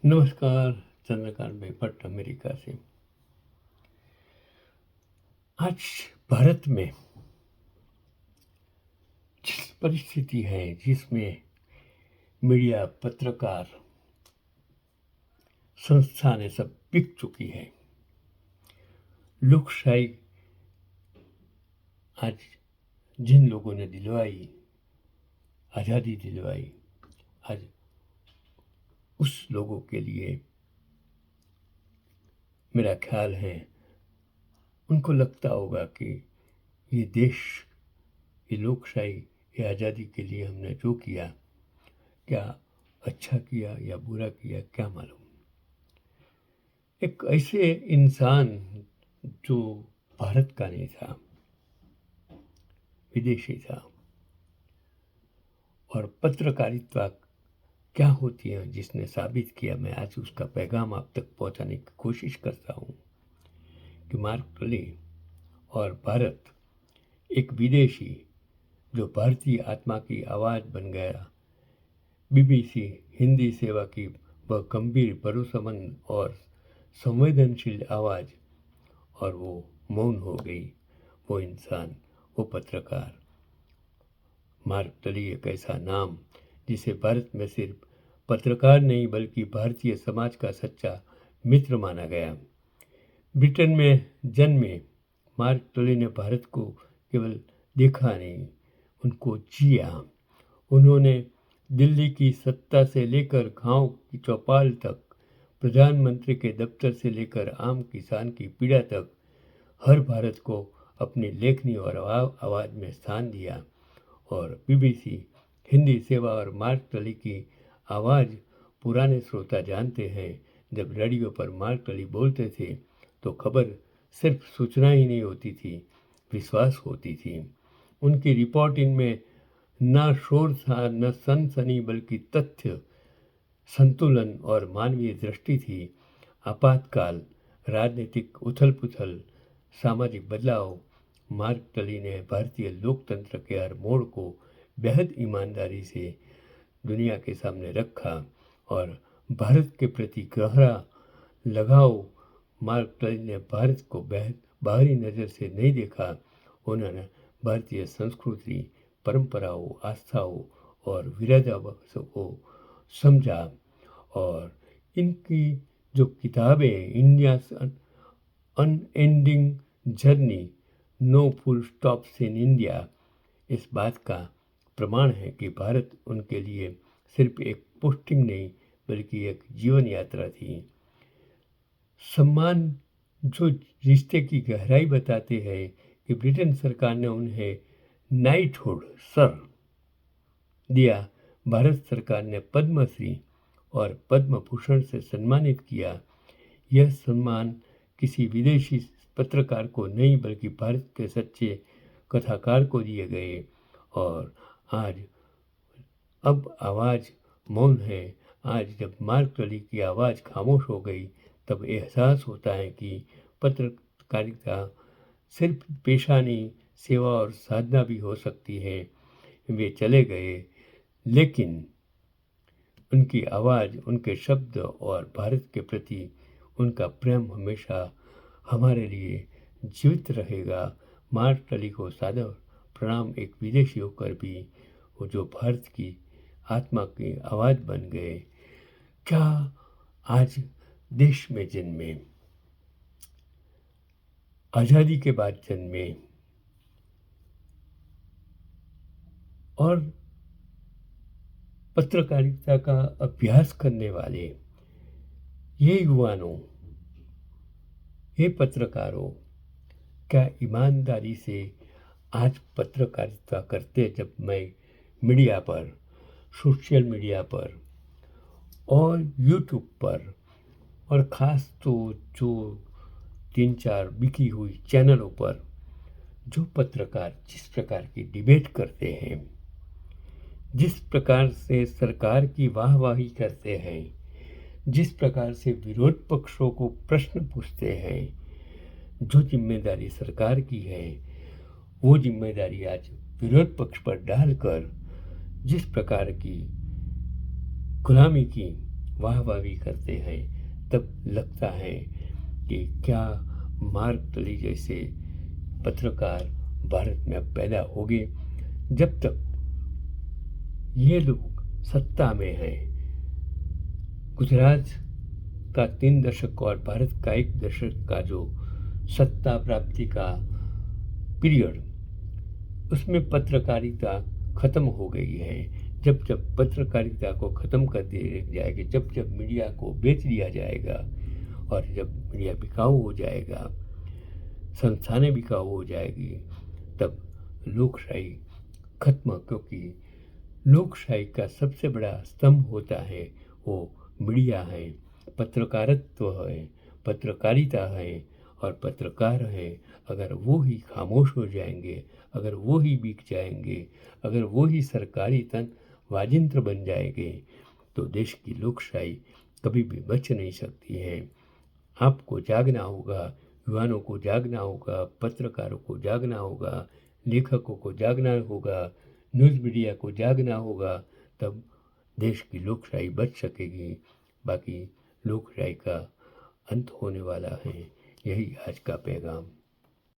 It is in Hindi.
नमस्कार। चंद्रकांत भाई भट्ट अमेरिका से। आज भारत में जिस परिस्थिति है जिसमें मीडिया, पत्रकार, संस्थानें सब बिक चुकी है, लोकशाही आज जिन लोगों ने दिलवाई, आज़ादी दिलवाई, आज उस लोगों के लिए मेरा ख्याल है उनको लगता होगा कि ये देश, ये लोकशाही, ये आज़ादी के लिए हमने जो किया, क्या अच्छा किया या बुरा किया क्या मालूम। एक ऐसे इंसान जो भारत का नहीं था, विदेशी था, और पत्रकारिता क्या होती है जिसने साबित किया, मैं आज उसका पैगाम आप तक पहुंचाने की कोशिश करता हूं कि मार्क टली और भारत, एक विदेशी जो भारतीय आत्मा की आवाज़ बन गया, बीबीसी हिंदी सेवा की वह गंभीर, भरोसेमंद और संवेदनशील आवाज़, और वो मौन हो गई। वो इंसान, वो पत्रकार मार्क टली, एक ऐसा नाम जिसे भारत में सिर्फ पत्रकार नहीं बल्कि भारतीय समाज का सच्चा मित्र माना गया। ब्रिटेन में जन्मे मार्क टली ने भारत को केवल देखा नहीं, उनको जिया। उन्होंने दिल्ली की सत्ता से लेकर गांव की चौपाल तक, प्रधानमंत्री के दफ्तर से लेकर आम किसान की पीड़ा तक, हर भारत को अपनी लेखनी और आवाज़ में स्थान दिया। और बीबीसी हिंदी सेवा और मार्क टली की आवाज़ पुराने श्रोता जानते हैं। जब रेडियो पर मार्क टली बोलते थे तो खबर सिर्फ सूचना ही नहीं होती थी, विश्वास होती थी। उनकी रिपोर्टिंग में न शोर था, न सनसनी, बल्कि तथ्य, संतुलन और मानवीय दृष्टि थी। आपातकाल, राजनीतिक उथल पुथल, सामाजिक बदलाव, मार्क टली ने भारतीय लोकतंत्र के हर मोड़ को बेहद ईमानदारी से दुनिया के सामने रखा। और भारत के प्रति गहरा लगाव, मार्क टली ने भारत को बाहरी नज़र से नहीं देखा। उन्होंने भारतीय संस्कृति, परंपराओं, आस्थाओं और विरासतों को समझा। और इनकी जो किताबें, India unending journey, no full stops in India, इस बात का प्रमाण है कि भारत उनके लिए सिर्फ एक पोस्टिंग नहीं बल्कि एक जीवन यात्रा थी। सम्मान जो रिश्ते की गहराई बताते हैं कि ब्रिटेन सरकार ने उन्हें नाइटहुड, सर, दिया। भारत सरकार ने पद्मश्री और पद्म भूषण से सम्मानित किया। यह सम्मान किसी विदेशी पत्रकार को नहीं बल्कि भारत के सच्चे कथाकार को दिए गए। और आज अब आवाज़ मौन है। आज जब मार्क टली की आवाज़ खामोश हो गई तब एहसास होता है कि पत्रकारिता सिर्फ पेशा नहीं, सेवा और साधना भी हो सकती है। वे चले गए, लेकिन उनकी आवाज़, उनके शब्द और भारत के प्रति उनका प्रेम हमेशा हमारे लिए जीवित रहेगा। मार्क टली को सादर प्रणाम, एक विदेशी होकर भी वो जो भारत की आत्मा की आवाज़ बन गए। क्या आज देश में जन्मे, आज़ादी के बाद जन्मे और पत्रकारिता का अभ्यास करने वाले ये युवानों, ये पत्रकारों, क्या ईमानदारी से आज पत्रकारिता करते? जब मैं मीडिया पर, सोशल मीडिया पर और यूट्यूब पर, और ख़ास तो जो 3-4 बिकी हुई चैनलों पर जो पत्रकार जिस प्रकार की डिबेट करते हैं, जिस प्रकार से सरकार की वाहवाही करते हैं, जिस प्रकार से विरोध पक्षों को प्रश्न पूछते हैं, जो जिम्मेदारी सरकार की है वो जिम्मेदारी आज विरोध पक्ष पर डालकर जिस प्रकार की गुलामी की वाह भी करते हैं, तब लगता है कि क्या मार्क टली जैसे पत्रकार भारत में अब पैदा होंगे। जब तक ये लोग सत्ता में हैं, गुजरात का 3 दशक और भारत का 1 दशक का जो सत्ता प्राप्ति का पीरियड, उसमें पत्रकारिता खत्म हो गई है। जब जब पत्रकारिता को ख़त्म कर दिया जाएगा, जब जब मीडिया को बेच दिया जाएगा और जब मीडिया बिकाऊ हो जाएगा, संस्थानें बिकाऊ हो जाएगी, तब लोकशाही खत्म। क्योंकि लोकशाही का सबसे बड़ा स्तंभ होता है वो मीडिया है, पत्रकारित्व है, पत्रकारिता है और पत्रकार हैं। अगर वो ही खामोश हो जाएंगे, अगर वो ही बिक जाएंगे, अगर वो ही सरकारी तन वाजिंत्र बन जाएंगे, तो देश की लोकशाही कभी भी बच नहीं सकती है। आपको जागना होगा, युवाओं को जागना होगा, पत्रकारों को जागना होगा, लेखकों को जागना होगा, न्यूज़ मीडिया को जागना होगा, तब देश की लोकशाही बच सकेगी। बाकी लोकशाही का अंत होने वाला है। यही आज का पैगाम।